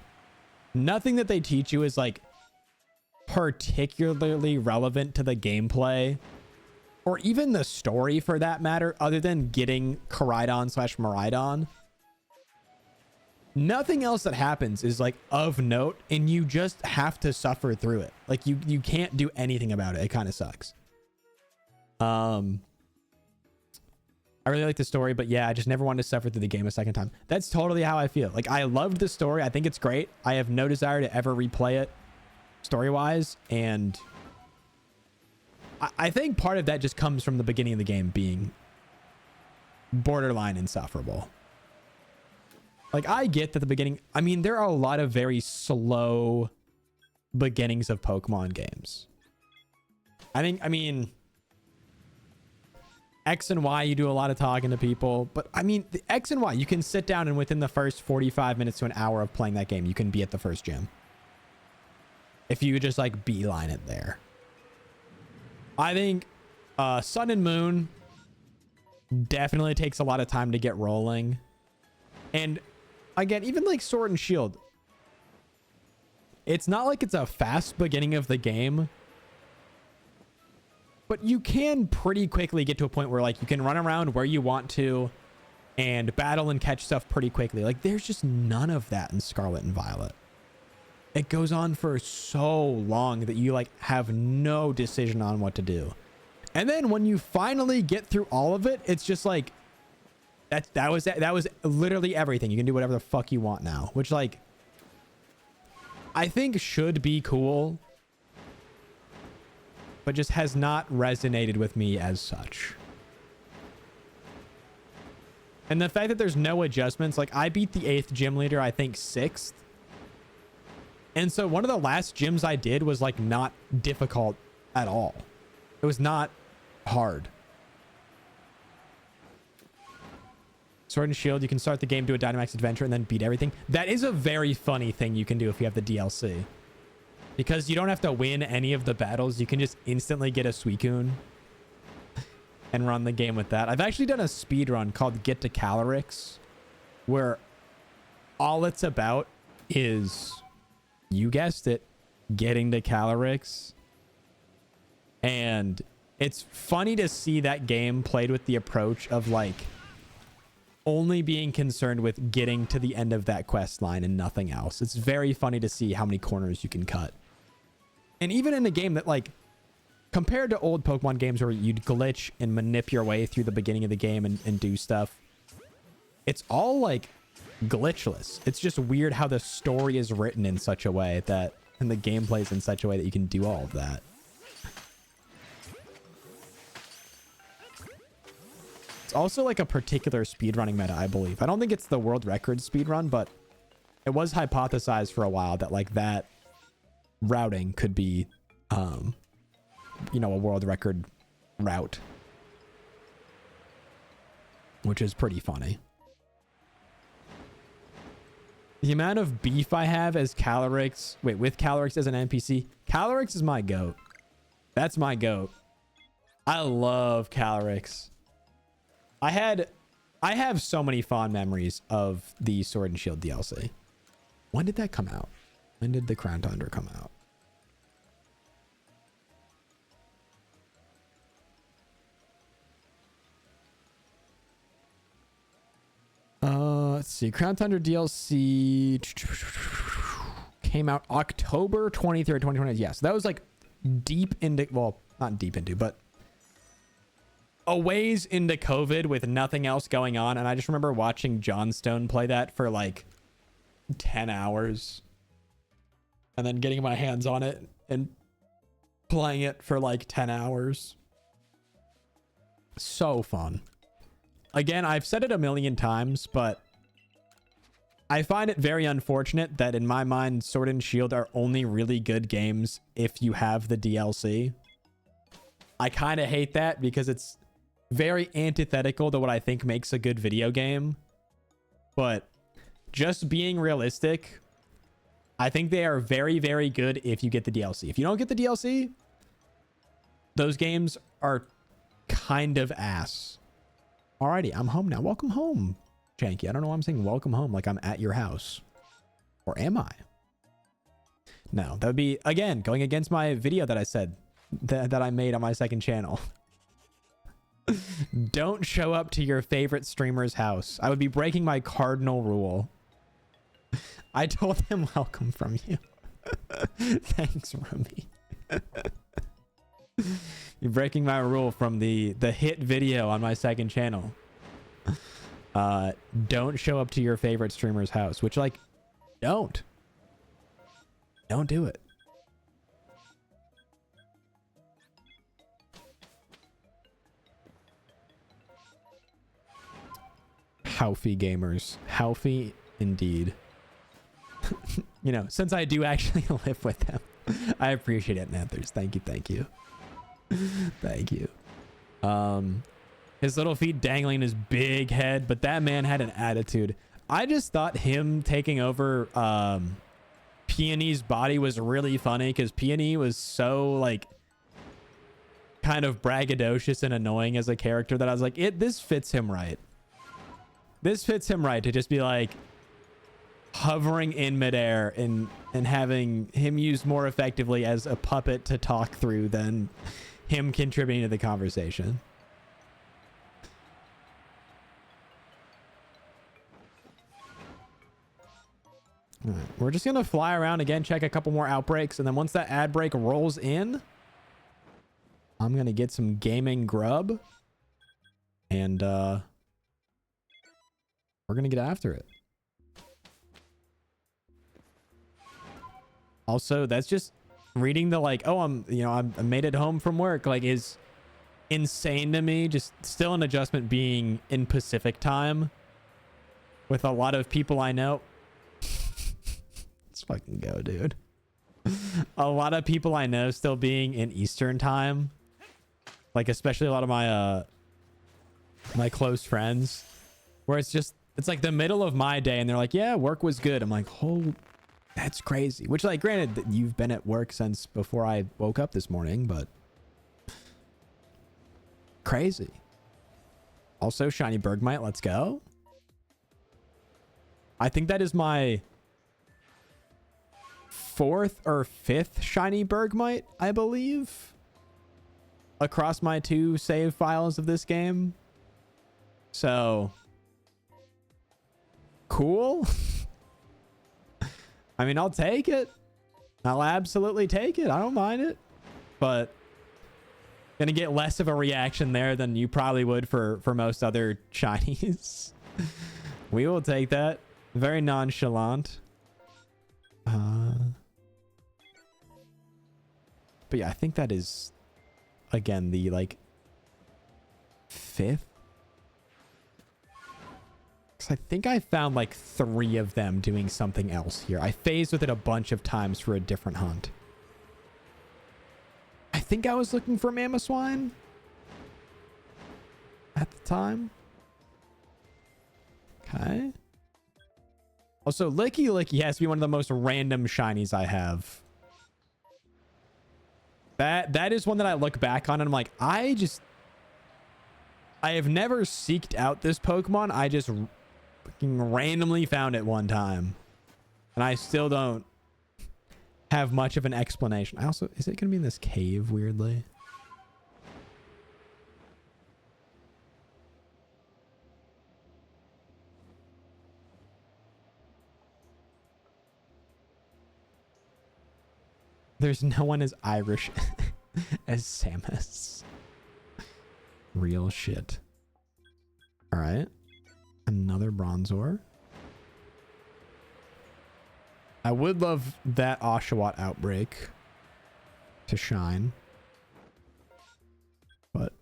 Nothing that they teach you is like particularly relevant to the gameplay or even the story for that matter, other than getting Koraidon/Miraidon. Nothing else that happens is like of note, and you just have to suffer through it. Like you can't do anything about it. It kind of sucks. I really like the story, but yeah, I just never wanted to suffer through the game a second time. That's totally how I feel. Like, I loved the story. I think it's great. I have no desire to ever replay it story-wise, and I think part of that just comes from the beginning of the game being borderline insufferable. Like, I get that the beginning, I mean, there are a lot of very slow beginnings of Pokemon games. I mean, X and Y, you do a lot of talking to people, but I mean, the X and Y, you can sit down and within the first 45 minutes to an hour of playing that game, you can be at the first gym. If you just like beeline it there. I think Sun and Moon definitely takes a lot of time to get rolling. And again, even like Sword and Shield, it's not like it's a fast beginning of the game, but you can pretty quickly get to a point where like you can run around where you want to and battle and catch stuff pretty quickly. Like, there's just none of that in Scarlet and Violet. It goes on for so long that you like have no decision on what to do. And then when you finally get through all of it, it's just like that was literally everything. You can do whatever the fuck you want now, which like I think should be cool, but just has not resonated with me as such. And the fact that there's no adjustments, like I beat the 8th gym leader, I think 6th. And so one of the last gyms I did was like not difficult at all. It was not hard. Sword and Shield, you can start the game, do a Dynamax adventure, and then beat everything. That is a very funny thing you can do if you have the DLC. Because you don't have to win any of the battles. You can just instantly get a Suicune and run the game with that. I've actually done a speed run called Get to Calyrex, where all it's about is, you guessed it, getting to Calyrex. And it's funny to see that game played with the approach of like only being concerned with getting to the end of that quest line and nothing else. It's very funny to see how many corners you can cut. And even in a game that, like, compared to old Pokemon games where you'd glitch and manip your way through the beginning of the game and do stuff, it's all like glitchless. It's just weird how the story is written in such a way that, and the gameplay is in such a way that you can do all of that. It's also like a particular speedrunning meta, I believe. I don't think it's the world record speedrun, but it was hypothesized for a while that like that routing could be, you know, a world record route, which is pretty funny. The amount of beef I have as Calyrex, wait, with Calyrex as an NPC, Calyrex is my goat. That's my goat. I love Calyrex. I have so many fond memories of the Sword and Shield DLC. When did that come out? When did the Crown Tundra come out? Let's see. Crown Tundra DLC came out October 23rd, 2020. Yes, that was like deep into, well, not deep into, but a ways into COVID with nothing else going on. And I just remember watching John Stone play that for like 10 hours and then getting my hands on it and playing it for like 10 hours. So fun. Again, I've said it a million times, but I find it very unfortunate that in my mind, Sword and Shield are only really good games if you have the DLC. I kind of hate that because it's very antithetical to what I think makes a good video game. But just being realistic, I think they are very, very good if you get the DLC. If you don't get the DLC, those games are kind of ass. Alrighty, I'm home now. Welcome home, Janky. I don't know why I'm saying welcome home like I'm at your house. Or am I? No, that would be, again, going against my video that I said that I made on my second channel. Don't show up to your favorite streamer's house. I would be breaking my cardinal rule. I told them welcome from you. Thanks, Rumi. You're breaking my rule from the hit video on my second channel. Don't show up to your favorite streamer's house, which, like, don't do it. Halfy gamers. Halfy indeed. You know, since I do actually live with them, I appreciate it, Nanthers. Thank you, thank you. Thank you. His little feet dangling his big head, but that man had an attitude. I just thought him taking over Peony's body was really funny because Peony was so like kind of braggadocious and annoying as a character that I was like, this fits him right. This fits him right to just be like hovering in midair and having him used more effectively as a puppet to talk through than him contributing to the conversation. All right, we're just gonna fly around again, check a couple more outbreaks, and then once that ad break rolls in, I'm gonna get some gaming grub, and we're gonna get after it. Also, that's just reading the like, oh, I made it home from work, like, is insane to me. Just still an adjustment being in Pacific time with a lot of people I know. Let's fucking go, dude. A lot of people I know still being in Eastern time, like especially a lot of my my close friends, where it's like the middle of my day and they're like, yeah, work was good. I'm like, oh, that's crazy. Which, like, granted that you've been at work since before I woke up this morning, but crazy. Also, shiny Bergmite, let's go. I think that is my 4th or 5th shiny Bergmite, I believe, across my 2 save files of this game. So cool. I mean, I'll take it. I'll absolutely take it. I don't mind it. But gonna get less of a reaction there than you probably would for most other shinies. We will take that. Very nonchalant. But yeah, I think that is, again, the like 5th. Because I think I found like 3 of them doing something else here. I phased with it a bunch of times for a different hunt. I think I was looking for Mamoswine at the time. Okay. Also, Licky Licky has to be one of the most random shinies I have. That is one that I look back on and I'm like, I have never seeked out this Pokemon. I just fucking randomly found it one time. And I still don't have much of an explanation. I also, is it going to be in this cave weirdly? There's no one as Irish as Samus. Real shit. All right. Another Bronzor. I would love that Oshawott outbreak to shine. But,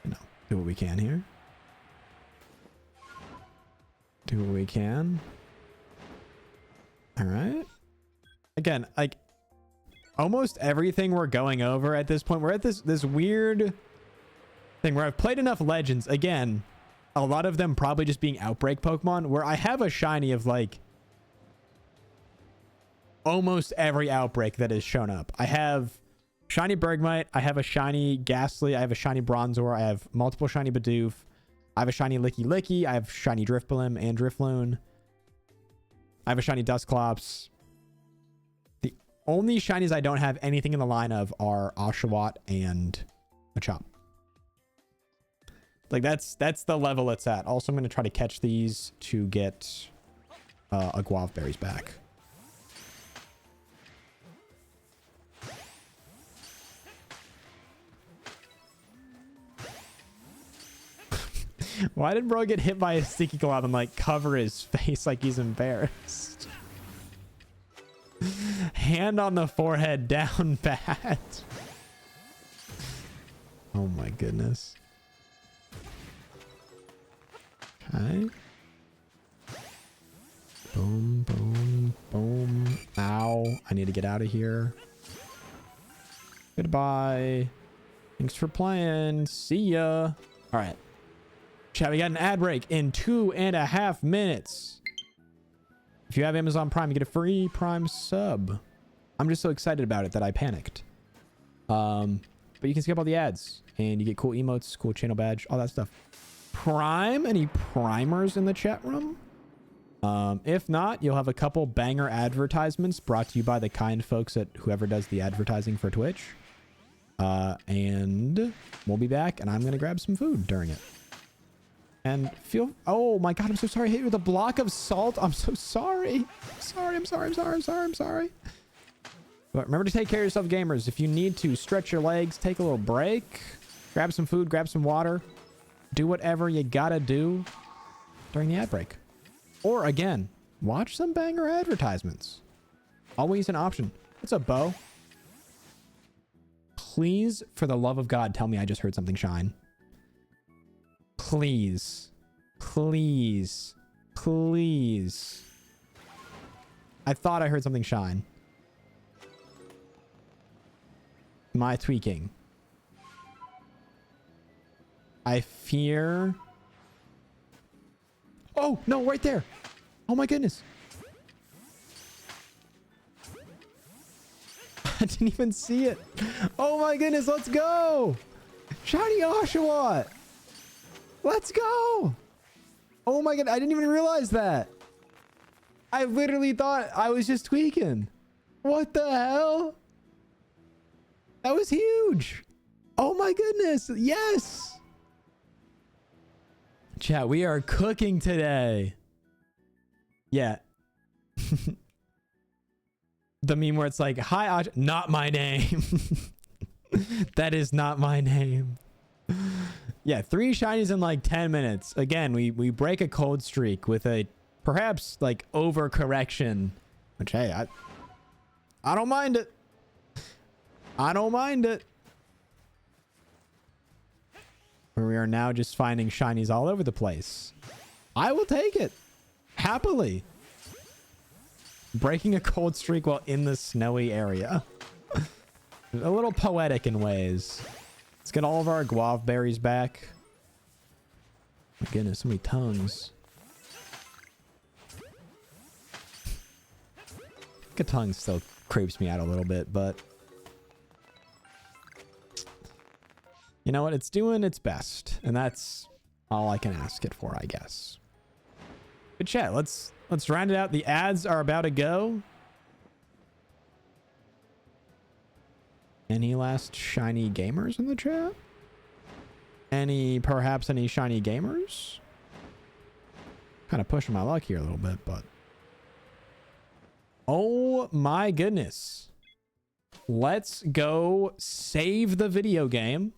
you know, do what we can here. Do what we can. All right. Again, like almost everything we're going over at this point, we're at this weird thing where I've played enough Legends. Again, a lot of them probably just being Outbreak Pokemon, where I have a shiny of like almost every Outbreak that has shown up. I have shiny Bergmite. I have a shiny Ghastly. I have a shiny Bronzor. I have multiple shiny Bidoof. I have a shiny Licky Licky. I have shiny Drifblim and Drifloon. I have a shiny Dusclops. The only shinies I don't have anything in the line of are Oshawott and Machop. Like that's the level it's at. Also, I'm going to try to catch these to get a Guava Berries back. Why did bro get hit by a sticky glob and like cover his face like he's embarrassed? Hand on the forehead, down bad. Oh my goodness. Okay. Boom, boom, boom. Ow. I need to get out of here. Goodbye. Thanks for playing. See ya. All right. Chat, we got an ad break in 2.5 minutes. If you have Amazon Prime, you get a free Prime sub. I'm just so excited about it that I panicked. But you can skip all the ads and you get cool emotes, cool channel badge, all that stuff. Prime? Any primers in the chat room? If not, you'll have a couple banger advertisements brought to you by the kind folks at whoever does the advertising for Twitch. And we'll be back and I'm going to grab some food during it. And oh my God, I'm so sorry. I hit you with a block of salt. I'm so sorry. I'm sorry. But remember to take care of yourself, gamers. If you need to stretch your legs, take a little break, grab some food, grab some water, do whatever you gotta do during the ad break. Or again, watch some banger advertisements. Always an option. What's up, Bo? Please, for the love of God, tell me I just heard something shine. Please. Please. Please. I thought I heard something shine. Am I tweaking? I fear... Oh, no, right there. Oh my goodness. I didn't even see it. Oh my goodness, let's go. Shiny Oshawott. Let's go. Oh my god, I didn't even realize that. I literally thought I was just tweaking. What the hell? That was huge. Oh my goodness, yes. Chat, we are cooking today. Yeah. The meme where it's like, hi, not my name. That is not my name. Yeah, 3 shinies in like 10 minutes. Again, we break a cold streak with a perhaps like overcorrection. Which, hey, I don't mind it. I don't mind it. Where we are now just finding shinies all over the place. I will take it. Happily. Breaking a cold streak while in the snowy area. A little poetic in ways. Let's get all of our guava berries back. My goodness, so many tongues. Tongue still creeps me out a little bit, but... You know what? It's doing its best. And that's all I can ask it for, I guess. But chat, let's round it out. The ads are about to go. Any last shiny gamers in the chat? Perhaps any shiny gamers? Kind of pushing my luck here a little bit, but... Oh my goodness. Let's go save the video game.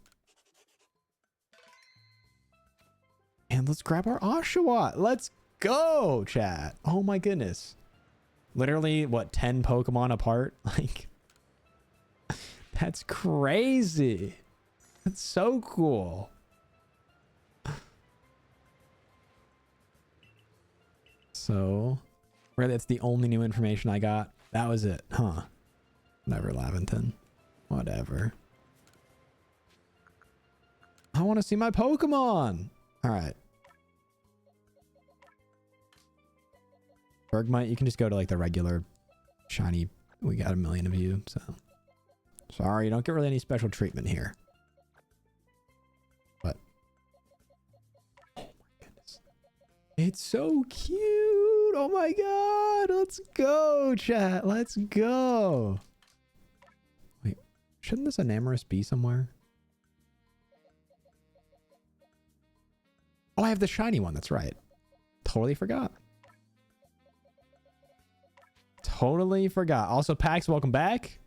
And let's grab our Oshawott. Let's go, chat. Oh my goodness. Literally, what, 10 Pokemon apart? Like, that's crazy. That's so cool. So, really, that's the only new information I got. That was it, huh? Never Laventon. Whatever. I want to see my Pokemon. All right. Bergmite, you can just go to like the regular shiny. We got 1 million of you, so sorry, you don't get really any special treatment here. But oh my goodness, it's so cute. Oh my god, let's go, chat. Let's go. Wait, shouldn't this Enamorus be somewhere? Oh, I have the shiny one. That's right. Totally forgot. Totally forgot. Also, Pax, welcome back.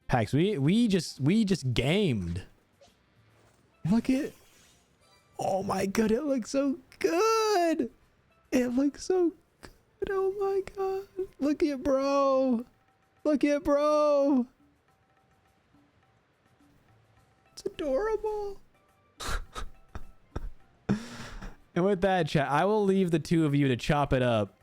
Pax, we just gamed. Look at. Oh my god, it looks so good. It looks so good. Oh my god. Look at bro. Look at bro. It's adorable. And with that, chat, I will leave the two of you to chop it up.